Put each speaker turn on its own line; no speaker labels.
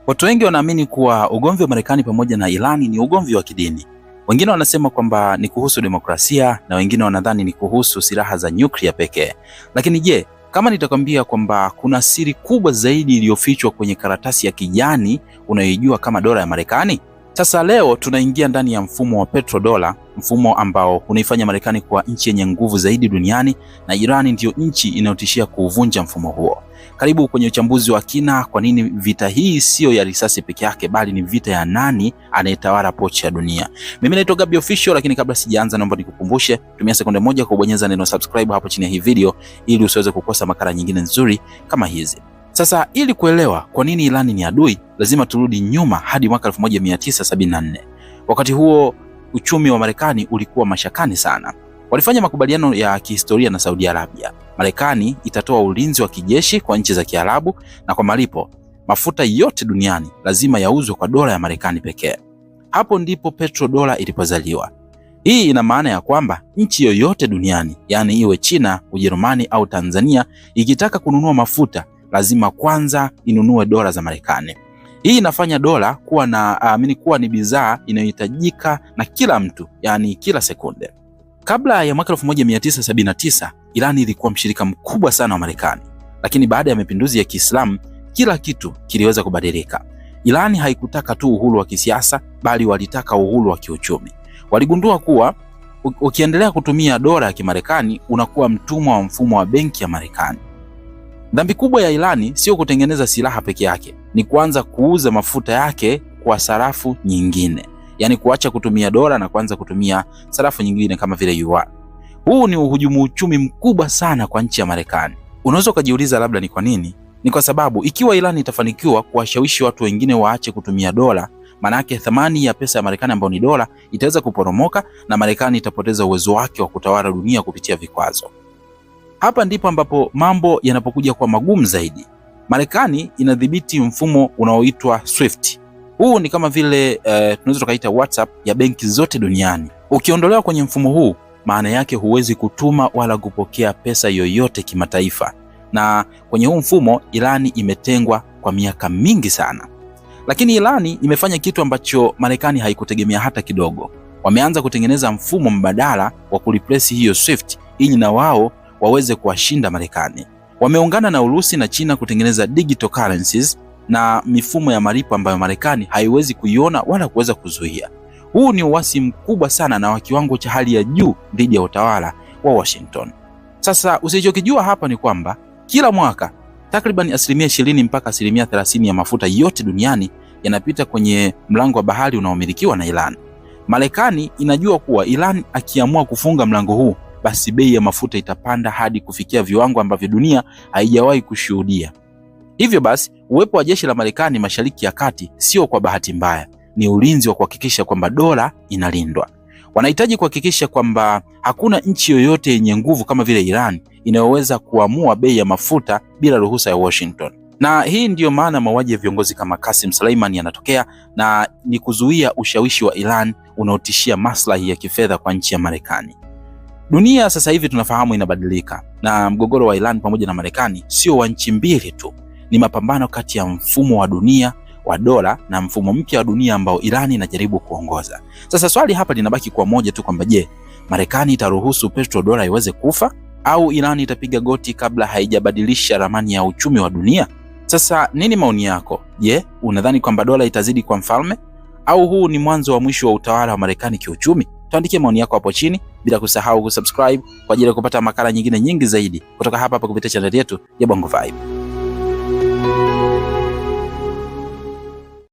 Watu wengi wanaamini kuwa ugomvi wa Marekani pamoja na Irani ni ugomvi wa kidini. Wengine wanasema kwamba ni kuhusu demokrasia na wengine wanadhani ni kuhusu silaha za nyuklia pekee. Lakini je, kama nitakwambia kwamba kuna siri kubwa zaidi iliyofichwa kwenye karatasi ya kijani unayoijua kama dola ya Marekani? Sasa leo tunaingia ndani ya mfumo wa petrodola, mfumo ambao unaifanya Marekani kuwa nchi yenye nguvu zaidi duniani na Irani ndiyo nchi inayotishia kuuvunja mfumo huo. Karibu kwenye uchambuzi wa kina, kwa nini vita hii sio ya risasi peke yake bali ni vita ya nani anayetawala pochi ya dunia. Mimi naitwa Gabby Official, lakini kabla sijaanza naomba nikukumbushe, tumia sekunde moja kubonyeza neno subscribe hapo chini ya hii video ili usiweze kukosa makala nyingine nzuri kama hizi. Sasa ili kuelewa kwa nini Irani ni adui, lazima turudi nyuma hadi mwaka 1974. Wakati huo uchumi wa Marekani ulikuwa mashakani sana. Walifanya makubaliano ya kihistoria na Saudi Arabia. Marekani itatoa ulinzi wa kijeshi kwa nchi za Kiarabu na kwa malipo, mafuta yote duniani lazima yauzwe kwa dola ya Marekani pekee. Hapo ndipo petrodola ilipozaliwa. Hii ina maana ya kwamba nchi yoyote duniani, yani iwe China, Ujerumani au Tanzania, ikitaka kununua mafuta lazima kwanza inunue dola za Marekani. Hii inafanya dola kuwa ni bidhaa inayohitajika na kila mtu, yani kila sekunde. Kabla ya mwaka 1979, Irani ilikuwa mshirika mkubwa sana wa Marekani, lakini baada ya mapinduzi ya Kiislamu kila kitu kiliweza kubadilika. Irani haikutaka tu uhuru wa kisiasa bali walitaka uhuru wa kiuchumi. Waligundua kuwa ukiendelea kutumia dola ya Kimarekani unakuwa mtumwa wa mfumo wa benki ya Marekani. Dhambi kubwa ya Irani sio kutengeneza silaha peke yake, ni kuanza kuuza mafuta yake kwa sarafu nyingine. Yani kuacha kutumia dola na kuanza kutumia sarafu nyingine kama vile yuan. Huu ni uhujumu uchumi mkubwa sana kwa nchi ya Marekani. Unaweza kujiuliza labda ni kwa nini? Ni kwa sababu ikiwa Irani itafanikiwa kuwashawishi watu wengine waache kutumia dola, maana yake thamani ya pesa ya Marekani ambayo ni dola itaweza kuporomoka na Marekani itapoteza uwezo wake wa kutawala dunia kupitia vikwazo. Hapa ndipo ambapo mambo yanapokuja kwa magumu zaidi. Marekani inadhibiti mfumo unaoitwa SWIFT. Huu ni kama vile tunaweza tukaita WhatsApp ya benki zote duniani. Ukiondolewa kwenye mfumo huu, maana yake huwezi kutuma wala kupokea pesa yoyote kimataifa. Na kwenye huu mfumo Irani imetengwa kwa miaka mingi sana. Lakini Irani imefanya kitu ambacho Marekani haikutegemea hata kidogo. Wameanza kutengeneza mfumo mbadala wa kureplace hiyo SWIFT ili na wao waweze kuwashinda Marekani. Wameungana na Urusi na China kutengeneza digital currencies na mifumo ya malipo ambayo Marekani haiwezi kuiona wala kuweza kuzuia. Huu ni uasi mkubwa sana na wa kiwango cha hali ya juu dhidi ya utawala wa Washington. Sasa usichokijua hapa ni kwamba kila mwaka takriban 20% mpaka 30% ya mafuta yote duniani yanapita kwenye mlango wa bahari unaomilikiwa na Iran. Marekani inajua kuwa Iran akiamua kufunga mlango huu, basi bei ya mafuta itapanda hadi kufikia viwango ambavyo dunia haijawahi kushuhudia. Hivyo basi, uwepo wa jeshi la Marekani Mashariki ya Kati sio kwa bahati mbaya, ni ulinzi wa kuhakikisha kwamba dola inalindwa. Wanahitaji kuhakikisha kwamba hakuna nchi yoyote yenye nguvu kama vile Iran inayoweza kuamua bei ya mafuta bila ruhusa ya Washington. Na hii ndiyo maana mauaji ya viongozi kama Qasem Soleimani yanatokea, na ni kuzuia ushawishi wa Iran unaotishia maslahi ya kifedha kwa nchi ya Marekani. Dunia sasa hivi tunafahamu inabadilika, na mgogoro wa Iran pamoja na Marekani sio wa nchi mbili tu. Ni mapambano kati ya mfumo wa dunia wa dola na mfumo mpya wa dunia ambao Irani inajaribu kuongoza. Sasa swali hapa linabaki kwa moja tu kwamba je, Marekani itaruhusu petrodola iweze kufa au Irani itapiga goti kabla haijabadilisha ramani ya uchumi wa dunia? Sasa nini maoni yako? Je, unadhani kwamba dola itazidi kwa mfalme au huu ni mwanzo wa mwisho wa utawala wa Marekani kiuchumi? Tuandikie maoni yako hapo chini, bila kusahau kusubscribe kwa ajili ya kupata makala nyingine nyingi zaidi kutoka hapa kupitia channel yetu ya Bongo Vibe.